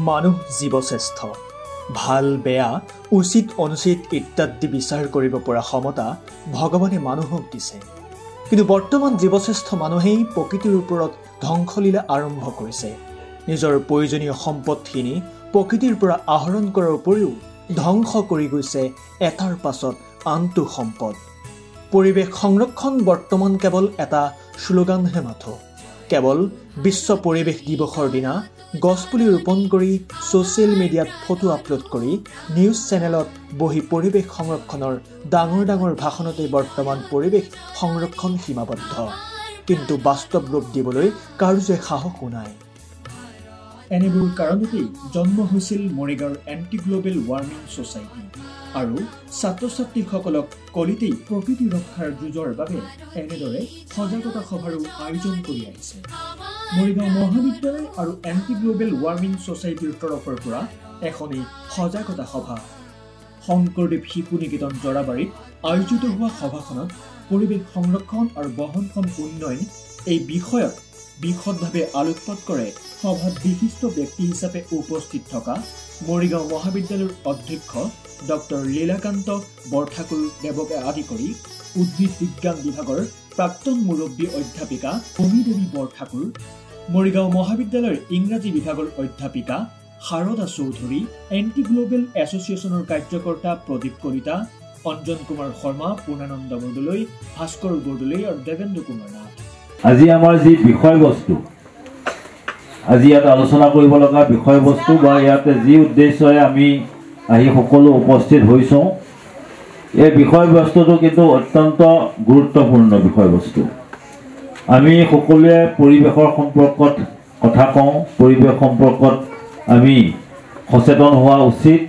মানুহ জীৱশ্ৰেষ্ঠ ভাল বেয়া উচিত অনুচিত ইত্যাদি বিচাৰ কৰিব পৰা ক্ষমতা ভগৱানে মানুহক দিছে কিন্তু বৰ্তমান জীৱশ্ৰেষ্ঠ মানুহেই প্ৰকৃতিৰ ওপৰত ধ্বংসলীলা আৰম্ভ কৰিছে নিজৰ প্ৰয়োজনীয় সম্পদখিনি প্ৰকৃতিৰ পৰা আহৰণ কৰাৰ উপৰিও ধ্বংস কৰি গৈছে এটাৰ পাছত আনটো সম্পদ পৰিৱেশ সংৰক্ষণ বৰ্তমান কেৱল এটা শ্লোগানহে মাথো কেৱল বিশ্ব পৰিৱেশ দিৱসৰ দিনা গছপুলি ৰোপণ কৰি ছ'চিয়েল মিডিয়াত ফটো আপলোড কৰি নিউজ চেনেলত বহি পৰিৱেশ সংৰক্ষণৰ ডাঙৰ ভাষণতে বৰ্তমান পৰিৱেশ সংৰক্ষণ সীমাবদ্ধ কিন্তু বাস্তৱ ৰূপ দিবলৈ কাৰো যে সাহসো নাই এনেবোৰ কাৰণতেই জন্ম হৈছিল মৰিগাঁৱৰ এণ্টি গ্লোবেল ৱাৰ্মিং ছ'চাইটি আৰু ছাত্ৰ ছাত্ৰীসকলক কলিতেই প্ৰকৃতি ৰক্ষাৰ যুঁজৰ বাবে এনেদৰে সজাগতা সভাৰো আয়োজন কৰি আহিছে মৰিগাঁও মহাবিদ্যালয় আৰু এণ্টি গ্লোবেল ৱাৰ্মিং ছ'চাইটিৰ তৰফৰ পৰা এখনি সজাগতা সভা শংকৰদেৱ শিশু নিকেতন জৰাবাৰীত আয়োজিত হোৱা সভাখনত পৰিৱেশ সংৰক্ষণ আৰু বহনক্ষম উন্নয়ন এই বিষয়ত বিশদভাৱে আলোকপাত কৰে সভাত বিশিষ্ট ব্যক্তি হিচাপে উপস্থিত থকা মৰিগাঁও মহাবিদ্যালয়ৰ অধ্যক্ষ ডক্টৰ লীলাকান্ত বৰঠাকুৰ দেৱকে আদি কৰি উদ্ভিদ বিজ্ঞান বিভাগৰ প্ৰাক্তন মুৰব্বী অধ্যাপিকা ভূমিদেৱী বৰঠাকুৰ মৰিগাঁও মহাবিদ্যালয়ৰ ইংৰাজী বিভাগৰ অধ্যাপিকা শাৰদা চৌধুৰী এণ্টি গ্লোবেল এছ'চিয়েশ্যনৰ কাৰ্যকৰ্তা প্ৰদীপ কলিতা অঞ্জন কুমাৰ শৰ্মা পূৰ্ণানন্দ বৰদলৈ ভাস্কৰ বৰদলৈ আৰু দেৱেন্দ্ৰ কুমাৰ নাথ আজি আমাৰ যি বিষয়বস্তু আজি ইয়াত আলোচনা কৰিব লগা বিষয়বস্তু বা ইয়াতে যি উদ্দেশ্যৰে আমি আহি সকলো উপস্থিত হৈছোঁ এই বিষয়বস্তুটো কিন্তু অত্যন্ত গুৰুত্বপূৰ্ণ বিষয়বস্তু আমি সকলোৱে পৰিৱেশৰ সম্পৰ্কত কথা কওঁ পৰিৱেশ সম্পৰ্কত আমি সচেতন হোৱা উচিত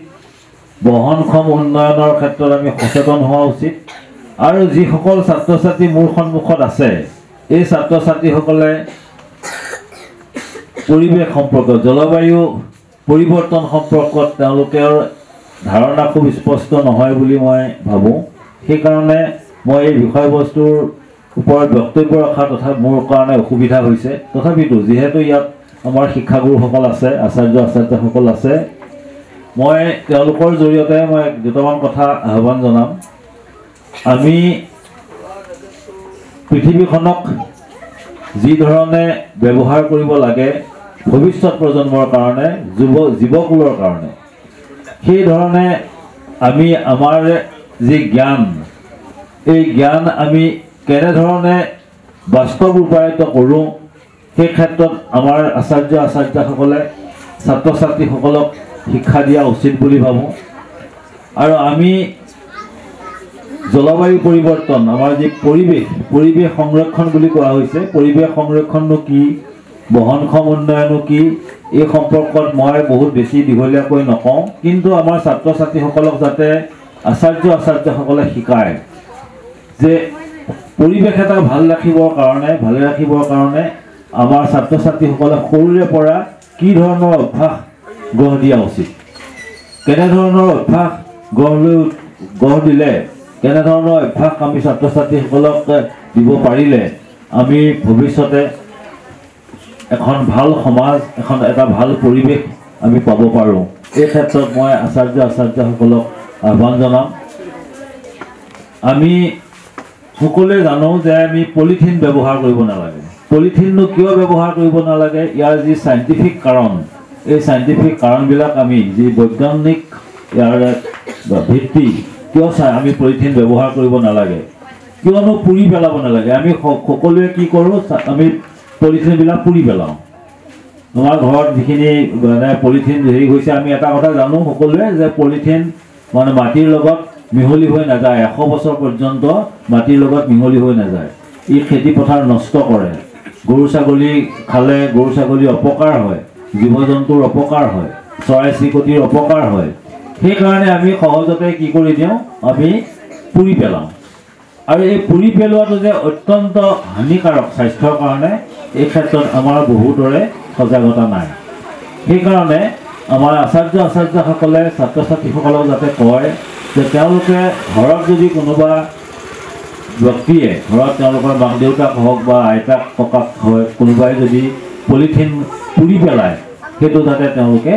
বহনক্ষম উন্নয়নৰ ক্ষেত্ৰত আমি সচেতন হোৱা উচিত আৰু যিসকল ছাত্ৰ ছাত্ৰী মোৰ সন্মুখত আছে এই ছাত্ৰ ছাত্ৰীসকলে পৰিৱেশ সম্পৰ্কত জলবায়ু পৰিৱৰ্তন সম্পৰ্কত তেওঁলোকৰ ধাৰণা খুব স্পষ্ট নহয় বুলি মই ভাবোঁ সেইকাৰণে মই এই বিষয়বস্তুৰ ওপৰত বক্তব্য ৰখাৰ তথা মোৰ কাৰণে অসুবিধা হৈছে তথাপিতো যিহেতু ইয়াত আমাৰ শিক্ষাগুৰুসকল আছে আচাৰ্যসকল আছে মই তেওঁলোকৰ জৰিয়তে মই দুটামান কথা আহ্বান জনাম আমি পৃথিৱীখনক যি ধৰণে ব্যৱহাৰ কৰিব লাগে ভৱিষ্যত প্ৰজন্মৰ কাৰণে জীৱকুলৰ কাৰণে সেই ধৰণে আমি আমাৰ যি জ্ঞান এই জ্ঞান আমি কেনেধৰণে বাস্তৱ ৰূপায়িত কৰোঁ সেই ক্ষেত্ৰত আমাৰ আচাৰ্যসকলে ছাত্ৰ ছাত্ৰীসকলক শিক্ষা দিয়া উচিত বুলি ভাবোঁ আৰু আমি জলবায়ু পৰিৱৰ্তন আমাৰ যি পৰিৱেশ সংৰক্ষণ বুলি কোৱা হৈছে পৰিৱেশ সংৰক্ষণনো কি বহনক্ষম উন্নয়নো কি এই সম্পৰ্কত মই বহুত বেছি দীঘলীয়াকৈ নকওঁ কিন্তু আমাৰ ছাত্ৰ ছাত্ৰীসকলক যাতে আচাৰ্যসকলে শিকায় যে পৰিৱেশ এটা ভালে ৰাখিবৰ কাৰণে আমাৰ ছাত্ৰ ছাত্ৰীসকলে সৰুৰে পৰা কি ধৰণৰ অভ্যাস গঢ় দিয়া উচিত কেনেধৰণৰ অভ্যাস গঢ় দিলে কেনেধৰণৰ অভ্যাস আমি ছাত্ৰ ছাত্ৰীসকলক দিব পাৰিলে আমি ভৱিষ্যতে এখন ভাল সমাজ এটা ভাল পৰিৱেশ আমি পাব পাৰোঁ এই ক্ষেত্ৰত মই আচাৰ্যসকলক আহ্বান জনাম আমি সকলোৱে জানো যে আমি পলিথিন ব্যৱহাৰ কৰিব নালাগে পলিথিননো কিয় ব্যৱহাৰ কৰিব নালাগে ইয়াৰ যি চাইণ্টিফিক কাৰণ এই চাইণ্টিফিক কাৰণবিলাক আমি যি বৈজ্ঞানিক ইয়াৰ ভিত্তি কিয় আমি পলিথিন ব্যৱহাৰ কৰিব নালাগে কিয়নো পুৰি পেলাব নালাগে আমি সকলোৱে কি কৰোঁ আমি পলিথিনবিলাক পুৰি পেলাওঁ আমাৰ ঘৰত যিখিনি মানে পলিথিন হেৰি হৈছে আমি এটা কথা জানো সকলোৱে যে পলিথিন মানে মাটিৰ লগত মিহলি হৈ নাযায় 100 বছৰ পৰ্যন্ত মাটিৰ লগত মিহলি হৈ নাযায় ই খেতি পথাৰ নষ্ট কৰে গৰু ছাগলী খালে গৰু ছাগলী অপকাৰ হয় জীৱ জন্তুৰ অপকাৰ হয় চৰাই চিৰিকটিৰ অপকাৰ হয় সেইকাৰণে আমি সহজতে কি কৰি দিওঁ আমি পুৰি পেলাওঁ আৰু এই পুৰি পেলোৱাটো যে অত্যন্ত হানিকাৰক স্বাস্থ্যৰ কাৰণে এই ক্ষেত্ৰত আমাৰ বহুতৰে সজাগতা নাই সেইকাৰণে আমাৰ আচাৰ্যসকলে ছাত্ৰ ছাত্ৰীসকলক যাতে কয় যে তেওঁলোকে ঘৰত যদি কোনোবা ব্যক্তিয়ে ঘৰত তেওঁলোকৰ মাক দেউতাক হওক বা আইতাক ককাক হয় কোনোবাই যদি পলিথিন পুৰি পেলায় সেইটো যাতে তেওঁলোকে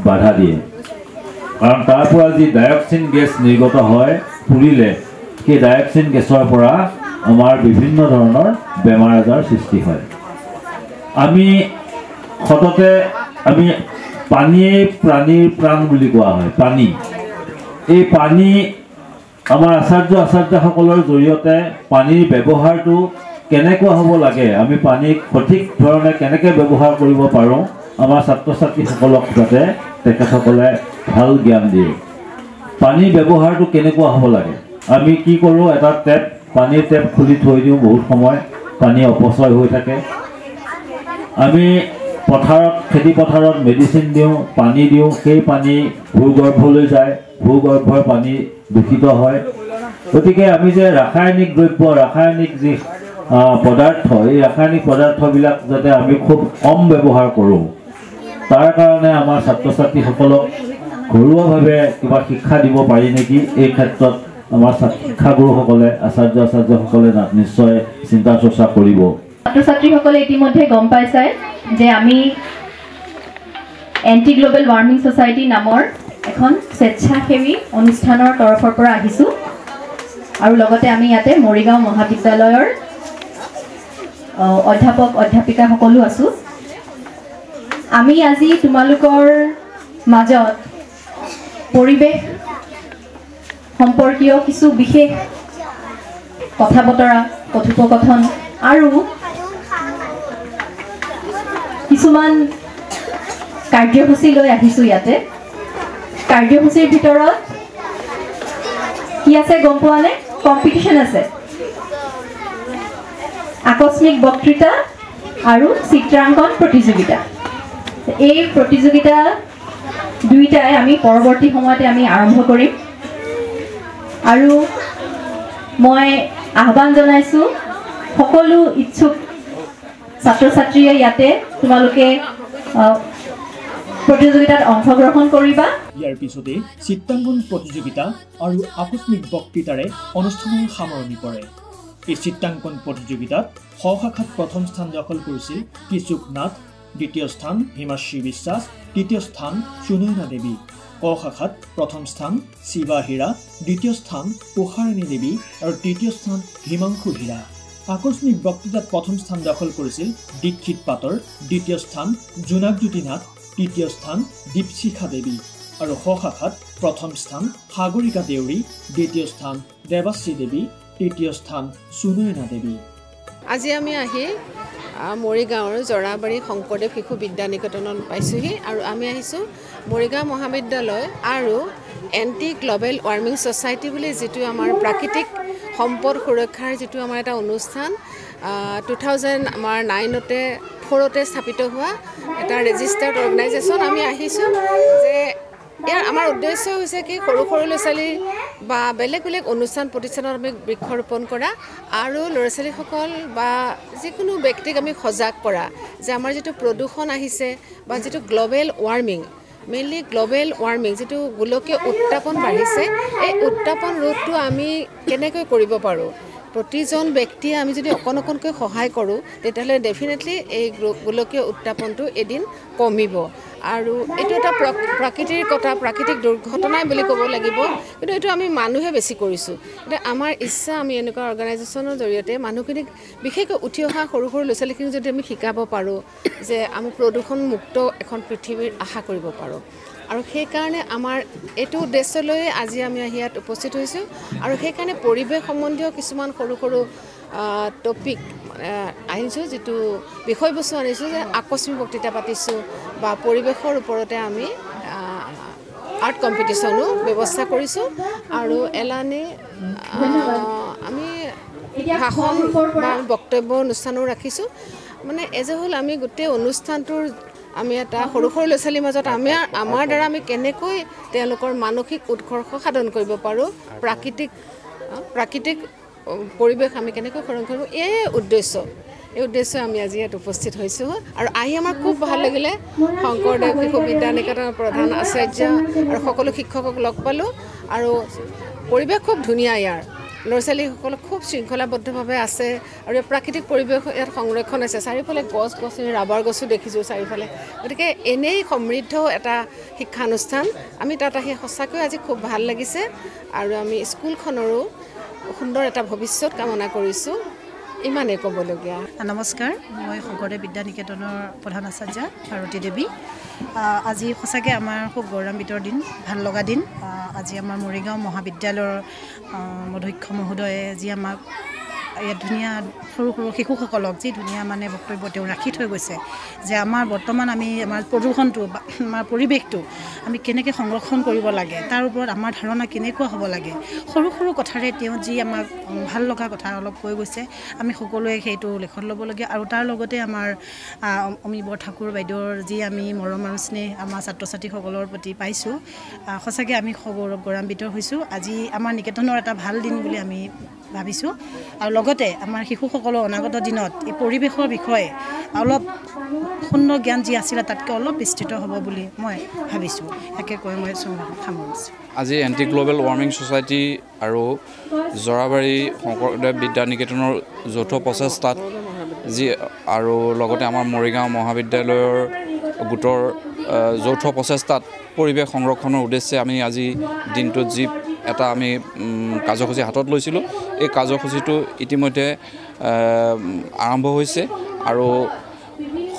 বাধা দিয়ে কাৰণ তাৰ পৰা যি ডাইঅক্সিন গেছ নিৰ্গত হয় পুৰিলে সেই ডাইঅক্সিন গেছৰ পৰা আমাৰ বিভিন্ন ধৰণৰ বেমাৰ আজাৰ সৃষ্টি হয় আমি সততে আমি পানীয়ে প্ৰাণীৰ প্ৰাণ বুলি কোৱা হয় পানী এই পানী আমাৰ আচাৰ্যসকলৰ জৰিয়তে পানীৰ ব্যৱহাৰটো কেনেকুৱা হ'ব লাগে আমি পানীক সঠিক ধৰণে কেনেকৈ ব্যৱহাৰ কৰিব পাৰোঁ আমাৰ ছাত্ৰ ছাত্ৰীসকলক যাতে তেখেতসকলে ভাল জ্ঞান দিয়ে পানীৰ ব্যৱহাৰটো কেনেকুৱা হ'ব লাগে আমি কি কৰোঁ এটা পানীৰ টেপ খুলি থৈ দিওঁ বহুত সময় পানী অপচয় হৈ থাকে আমি পথাৰত খেতি পথাৰত মেডিচিন দিওঁ পানী দিওঁ সেই পানী ভূগৰ্ভলৈ যায় ভূগৰ্ভৰ পানী দূষিত হয় গতিকে আমি যে ৰাসায়নিক দ্ৰব্য ৰাসায়নিক যি পদাৰ্থ এই ৰাসায়নিক পদাৰ্থবিলাক যাতে আমি খুব কম ব্যৱহাৰ কৰোঁ তাৰ কাৰণে আমাৰ ছাত্ৰ ছাত্ৰীসকলক ঘৰুৱাভাৱে কিবা শিক্ষা দিব পাৰি নেকি এই ক্ষেত্ৰত আমাৰ শিক্ষাগুৰুসকলে আচাৰ্যসকলে নিশ্চয় চিন্তা চৰ্চা কৰিব ছাত্ৰ ছাত্ৰীসকলে ইতিমধ্যে গম পাইছে যে আমি এণ্টি গ্লোবেল ৱাৰ্মিং ছ'চাইটি নামৰ এখন স্বেচ্ছাসেৱী অনুষ্ঠানৰ তৰফৰ পৰা আহিছোঁ আৰু লগতে আমি ইয়াতে মৰিগাঁও মহাবিদ্যালয়ৰ অধ্যাপক অধ্যাপিকাসকলো আছোঁ আমি আজি তোমালোকৰ মাজত পৰিৱেশ সম্পৰ্কীয় কিছু বিশেষ কথা বতৰা কথোপকথন আৰু কিছুমান কাৰ্যসূচী লৈ আহিছোঁ ইয়াতে কাৰ্যসূচীৰ ভিতৰত কি আছে গম পোৱানে কম্পিটিশ্যন আছে আকস্মিক বক্তৃতা আৰু চিত্ৰাংকন প্ৰতিযোগিতা এই প্ৰতিযোগিতা দুইটাই আমি পৰৱৰ্তী সময়তে আমি আৰম্ভ কৰিম আৰু মই আহ্বান জনাইছোঁ সকলো ইচ্ছুক ছাত্ৰ ছাত্ৰীয়ে ইয়াতে তোমালোকে প্ৰতিযোগিতাত অংশগ্ৰহণ কৰিবা ইয়াৰ পিছতে চিত্ৰাংকন প্ৰতিযোগিতা আৰু আকস্মিক বক্তৃতাৰে অনুষ্ঠানৰ সামৰণি পৰে এই চিত্ৰাংকন প্ৰতিযোগিতাত শাখাত প্ৰথম স্থান দখল কৰিছিল কিচুক নাথ দ্বিতীয় স্থান হিমাশ্ৰী বিশ্বাস তৃতীয় স্থান সুনয়না দেৱী শাখাত প্ৰথম স্থান শিৱা হীৰা দ্বিতীয় স্থান উষাৰাণী দেৱী আৰু তৃতীয় স্থান হিমাংশু হীৰা আকস্মিক বক্তৃতাত প্ৰথম স্থান দখল কৰিছিল দীক্ষিত পাটৰ দ্বিতীয় স্থান জোনাকজ্যোতি নাথ তৃতীয় স্থান দীপশিখা দেৱী আৰু শাখাত প্ৰথম স্থান সাগৰিকা দেউৰী দ্বিতীয় স্থান দেৱাশ্ৰী দেৱী তৃতীয় স্থান সুনয়না দেৱী আজি আমি আহি মৰিগাঁৱৰ জৰাবাৰী শংকৰদেৱ শিশু বিদ্যা নিকেতনত পাইছোঁহি আৰু আমি আহিছোঁ মৰিগাঁও মহাবিদ্যালয় আৰু এণ্টি গ্লোবেল ৱাৰ্মিং ছ'চাইটি বুলি যিটো আমাৰ প্ৰাকৃতিক সম্পদ সুৰক্ষাৰ যিটো আমাৰ এটা অনুষ্ঠান 2009 4তে স্থাপিত হোৱা এটা ৰেজিষ্টাৰ্ড অৰ্গেনাইজেশ্যন আমি আহিছোঁ যে ইয়াৰ আমাৰ উদ্দেশ্য হৈছে কি সৰু সৰু ল'ৰা ছোৱালী বা বেলেগ বেলেগ অনুষ্ঠান প্ৰতিষ্ঠানত আমি বৃক্ষৰোপণ কৰা আৰু ল'ৰা ছোৱালীসকল বা যিকোনো ব্যক্তিক আমি সজাগ কৰা যে আমাৰ যিটো প্ৰদূষণ আহিছে বা যিটো global warming mainly global warming যিটো গোলকীয় উত্তাপন বাঢ়িছে এই উত্তাপন ৰোধটো আমি কেনেকৈ কৰিব পাৰোঁ প্ৰতিজন ব্যক্তিয়ে আমি যদি অকণকৈ সহায় কৰোঁ তেতিয়াহ'লে ডেফিনেটলি এই গোলকীয় উত্তাপনটো এদিন কমিব আৰু এইটো এটা প্ৰাকৃতিক কথা প্ৰাকৃতিক দুৰ্ঘটনাই বুলি ক'ব লাগিব কিন্তু এইটো আমি মানুহে বেছি কৰিছোঁ এতিয়া আমাৰ ইচ্ছা আমি এনেকুৱা অৰ্গেনাইজেশ্যনৰ জৰিয়তে মানুহখিনিক বিশেষকৈ উঠি অহা সৰু সৰু ল'ৰা ছোৱালীখিনিক যদি আমি শিকাব পাৰোঁ যে আমি প্ৰদূষণমুক্ত এখন পৃথিৱীৰ আশা কৰিব পাৰোঁ আৰু সেইকাৰণে আমাৰ এইটো উদ্দেশ্য লৈ আজি আমি ইয়াত উপস্থিত হৈছোঁ আৰু সেইকাৰণে পৰিৱেশ সম্বন্ধীয় কিছুমান সৰু সৰু টপিক আনিছোঁ যিটো বিষয়বস্তু আনিছোঁ যে আকস্মিক বক্তৃতা পাতিছোঁ বা পৰিৱেশৰ ওপৰতে আমি আৰ্ট কম্পিটিশ্যনো ব্যৱস্থা কৰিছোঁ আৰু এলানি আমি ভাষণ বা বক্তব্য অনুষ্ঠানো ৰাখিছোঁ মানে এজ এ হ'ল আমি গোটেই অনুষ্ঠানটোৰ আমি এটা সৰু সৰু ল'ৰা ছোৱালীৰ মাজত আমাৰ দ্বাৰা আমি কেনেকৈ তেওঁলোকৰ মানসিক উৎকৰ্ষ সাধন কৰিব পাৰোঁ প্ৰাকৃতিক পৰিৱেশ আমি কেনেকৈ সৰণ কৰিব এই উদ্দেশ্য আমি আজি ইয়াত উপস্থিত হৈছোঁ আৰু আহি আমাৰ খুব ভাল লাগিলে শংকৰদেৱ শিশু বিদ্যা নিকেতনৰ প্ৰধান আচাৰ্য আৰু সকলো শিক্ষকক লগ পালোঁ আৰু পৰিৱেশ খুব ধুনীয়া ইয়াৰ ল'ৰা ছোৱালীসকলে খুব শৃংখলাবদ্ধভাৱে আছে আৰু প্ৰাকৃতিক পৰিৱেশ ইয়াত সংৰক্ষণ আছে চাৰিওফালে গছ গছনি ৰাবাৰ গছো দেখিছোঁ চাৰিওফালে গতিকে এনেই সমৃদ্ধ এটা শিক্ষানুষ্ঠান আমি তাত আহি সঁচাকৈ আজি খুব ভাল লাগিছে আৰু আমি স্কুলখনৰো সুন্দৰ এটা ভৱিষ্যত কামনা কৰিছোঁ ইমানেই ক'বলগীয়া নমস্কাৰ মই শংকৰদেৱ বিদ্যা নিকেতনৰ প্ৰধান আচাৰ্য ভাৰতী দেৱী আজি সঁচাকৈ আমাৰ খুব গৌৰৱান্বিতৰ দিন ভাল লগা দিন আজি আমাৰ মৰিগাঁও মহাবিদ্যালয়ৰ অধ্যক্ষ মহোদয়ে যি আমাক ইয়াত ধুনীয়া সৰু সৰু শিশুসকলক যি ধুনীয়া মানে বক্তব্য তেওঁ ৰাখি থৈ গৈছে যে আমাৰ বৰ্তমান আমি আমাৰ প্ৰদূষণটো আমাৰ পৰিৱেশটো আমি কেনেকৈ সংৰক্ষণ কৰিব লাগে তাৰ ওপৰত আমাৰ ধাৰণা কেনেকুৱা হ'ব লাগে সৰু সৰু কথাৰে তেওঁ যি আমাক ভাল লগা কথা অলপ কৈ গৈছে আমি সকলোৱে সেইটো লেখত ল'বলগীয়া আৰু তাৰ লগতে আমাৰ অমিবৰ ঠাকুৰ বাইদেউৰ যি আমি মৰম আৰু স্নেহ আমাৰ ছাত্ৰ ছাত্ৰীসকলৰ প্ৰতি পাইছোঁ সঁচাকৈ আমি গৌৰৱান্বিত হৈছোঁ আজি আমাৰ নিকেতনৰ এটা ভাল দিন বুলি আমি ভাবিছোঁ আৰু লগতে আমাৰ শিশুসকলৰ অনাগত দিনত এই পৰিৱেশৰ বিষয়ে অলপ সুন্দৰ জ্ঞান যি আছিলে তাতকৈ অলপ বিস্তৃত হ'ব বুলি মই ভাবিছোঁ একে কৈ মই সামৰিছোঁ আজি এণ্টি গ্ল'বেল ৱাৰ্মিং ছ'চাইটি আৰু জৰাবাৰী শংকৰদেৱ বিদ্যা নিকেতনৰ যৌথ প্ৰচেষ্টাত যি আৰু লগতে আমাৰ মৰিগাঁও মহাবিদ্যালয়ৰ গোটৰ যৌথ প্ৰচেষ্টাত পৰিৱেশ সংৰক্ষণৰ উদ্দেশ্যে আমি আজি দিনটোত যি এটা আমি কাৰ্যসূচী হাতত লৈছিলোঁ এই কাৰ্যসূচীটো ইতিমধ্যে আৰম্ভ হৈছে আৰু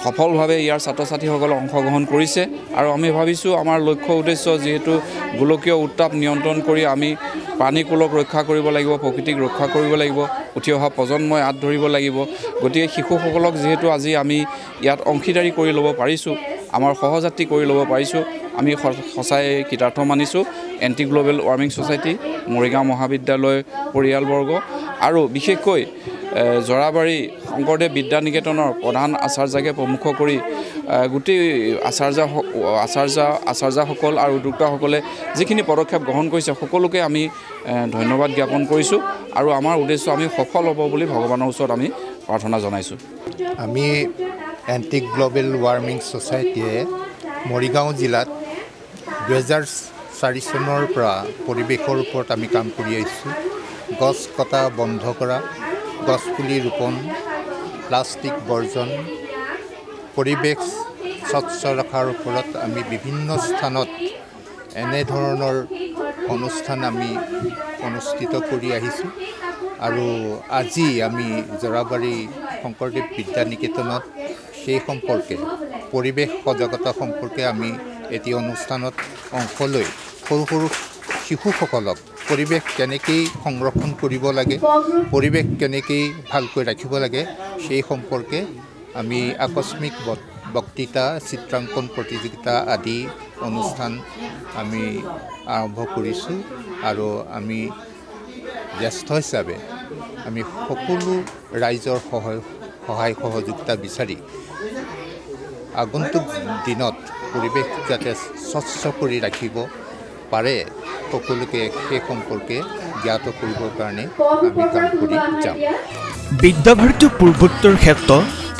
সফলভাৱে ইয়াৰ ছাত্ৰ ছাত্ৰীসকলে অংশগ্ৰহণ কৰিছে আৰু আমি ভাবিছোঁ আমাৰ লক্ষ্য উদ্দেশ্য যিহেতু গোলকীয় উত্তাপ নিয়ন্ত্ৰণ কৰি আমি প্ৰাণীকুলক ৰক্ষা কৰিব লাগিব প্ৰকৃতিক ৰক্ষা কৰিব লাগিব উঠি অহা প্ৰজন্মই হাত ধৰিব লাগিব গতিকে শিশুসকলক যিহেতু আজি আমি ইয়াত অংশীদাৰী কৰি ল'ব পাৰিছোঁ আমাৰ সহযাত্ৰী কৰি ল'ব পাৰিছোঁ আমি সঁচাই কৃতাৰ্থ মানিছোঁ anti global warming society Morigaon মহাবিদ্যালয় পৰিয়ালবৰ্গ আৰু বিশেষকৈ জৰাবাৰী শংকৰদেৱ বিদ্যা নিকেতনৰ প্ৰধান আচাৰ্যকে প্ৰমুখ কৰি গোটেই আচাৰ্যসকল আৰু উদ্যোক্তাসকলে যিখিনি পদক্ষেপ গ্ৰহণ কৰিছে সকলোকে আমি ধন্যবাদ জ্ঞাপন কৰিছোঁ আৰু আমাৰ উদ্দেশ্য আমি সফল হ'ব বুলি ভগৱানৰ ওচৰত আমি প্ৰাৰ্থনা জনাইছোঁ আমি এণ্টি গ্ল'বেল ৱাৰ্মিং ছ'চাইটিয়ে মৰিগাঁও জিলাত 2004 চনৰ পৰা পৰিৱেশৰ ওপৰত আমি কাম কৰি আহিছোঁ গছ কটা বন্ধ কৰা গছপুলি ৰোপণ প্লাষ্টিক বৰ্জন পৰিৱেশ স্বচ্ছ ৰখাৰ ওপৰত আমি বিভিন্ন স্থানত এনেধৰণৰ অনুষ্ঠান আমি অনুষ্ঠিত কৰি আহিছোঁ আৰু আজি আমি জৰাবাৰী শংকৰদেৱ বিদ্যা নিকেতনত সেই সম্পৰ্কে পৰিৱেশ সজাগতা সম্পৰ্কে আমি এটি অনুষ্ঠানত অংশ লৈ সৰু সৰু শিশুসকলক পৰিৱেশ কেনেকৈ সংৰক্ষণ কৰিব লাগে পৰিৱেশ কেনেকৈ ভালকৈ ৰাখিব লাগে সেই সম্পৰ্কে আমি আকস্মিক বক্তৃতা চিত্ৰাংকন প্ৰতিযোগিতা আদি অনুষ্ঠান আমি আৰম্ভ কৰিছোঁ আৰু আমি জ্যেষ্ঠ হিচাপে আমি সকলো ৰাইজৰ সহায় সহযোগিতা বিচাৰি আগন্তুক দিনত পৰিৱেশ যাতে স্বচ্ছ কৰি ৰাখিব পাৰে সকলোকে সেই সম্পৰ্কে জ্ঞাত কৰিবৰ কাৰণে আমি কাম কৰি যাম বিদ্যাভাৰতী পূৰ্বোত্তৰ ক্ষেত্ৰ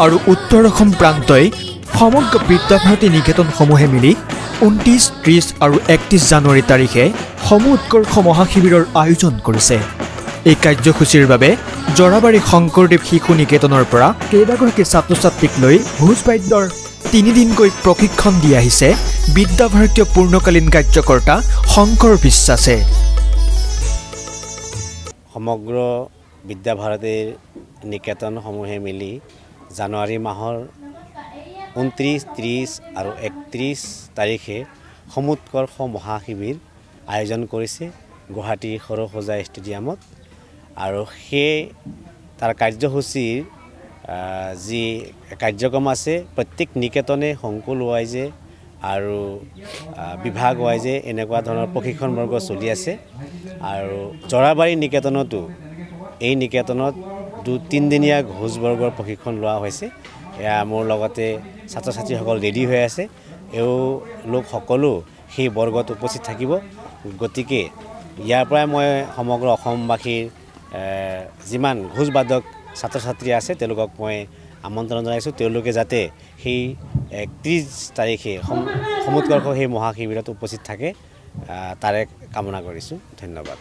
আৰু উত্তৰ অসম প্ৰান্তই সমগ্ৰ বিদ্যাভাৰতী নিকেতনসমূহে মিলি 29, 30 আৰু 31 জানুৱাৰী তাৰিখে সমূহ উৎকৰ্ষ মহাশিবিৰৰ আয়োজন কৰিছে এই কাৰ্যসূচীৰ বাবে জৰাবাৰী শংকৰদেৱ শিশু নিকেতনৰ পৰা কেইবাগৰাকী ছাত্ৰ ছাত্ৰীক লৈ ভোজ বাদ্যৰ 3 দিনকৈ প্ৰশিক্ষণ দি আহিছে বিদ্যাভাৰতীয় পূৰ্ণকালীন কাৰ্যকৰ্তা শংকৰ বিশ্বাসে সমগ্ৰ বিদ্যাভাৰতীৰ নিকেতনসমূহে মিলি জানুৱাৰী মাহৰ 29, 30 আৰু 31 তাৰিখে সমুৎকৰ্ষ মহাশিবিৰ আয়োজন কৰিছে গুৱাহাটী সৰসজা ষ্টেডিয়ামত আৰু সেই তাৰ কাৰ্যসূচীৰ যি কাৰ্যক্ৰম আছে প্ৰত্যেক নিকেতনে সংকুল ৱাইজে আৰু বিভাগ ৱাইজে এনেকুৱা ধৰণৰ প্ৰশিক্ষণ বৰ্গ চলি আছে আৰু জৰাবাৰী নিকেতনতো এই নিকেতনত 2-3 দিনীয়া ঘোষবৰ্গৰ প্ৰশিক্ষণ লোৱা হৈছে এয়া মোৰ লগতে ছাত্ৰ ছাত্ৰীসকল ৰেডি হৈ আছে এও লোক সকলো সেই বৰ্গত উপস্থিত থাকিব গতিকে ইয়াৰ পৰাই মই সমগ্ৰ অসমবাসীৰ যিমান ঘোষবাদক ছাত্ৰ ছাত্ৰী আছে তেওঁলোকক মই আমন্ত্ৰণ জনাইছোঁ তেওঁলোকে যাতে সেই 31 তাৰিখে সমুৎকৰ্ষ সেই মহাশিবিৰত উপস্থিত থাকে তাৰে কামনা কৰিছোঁ ধন্যবাদ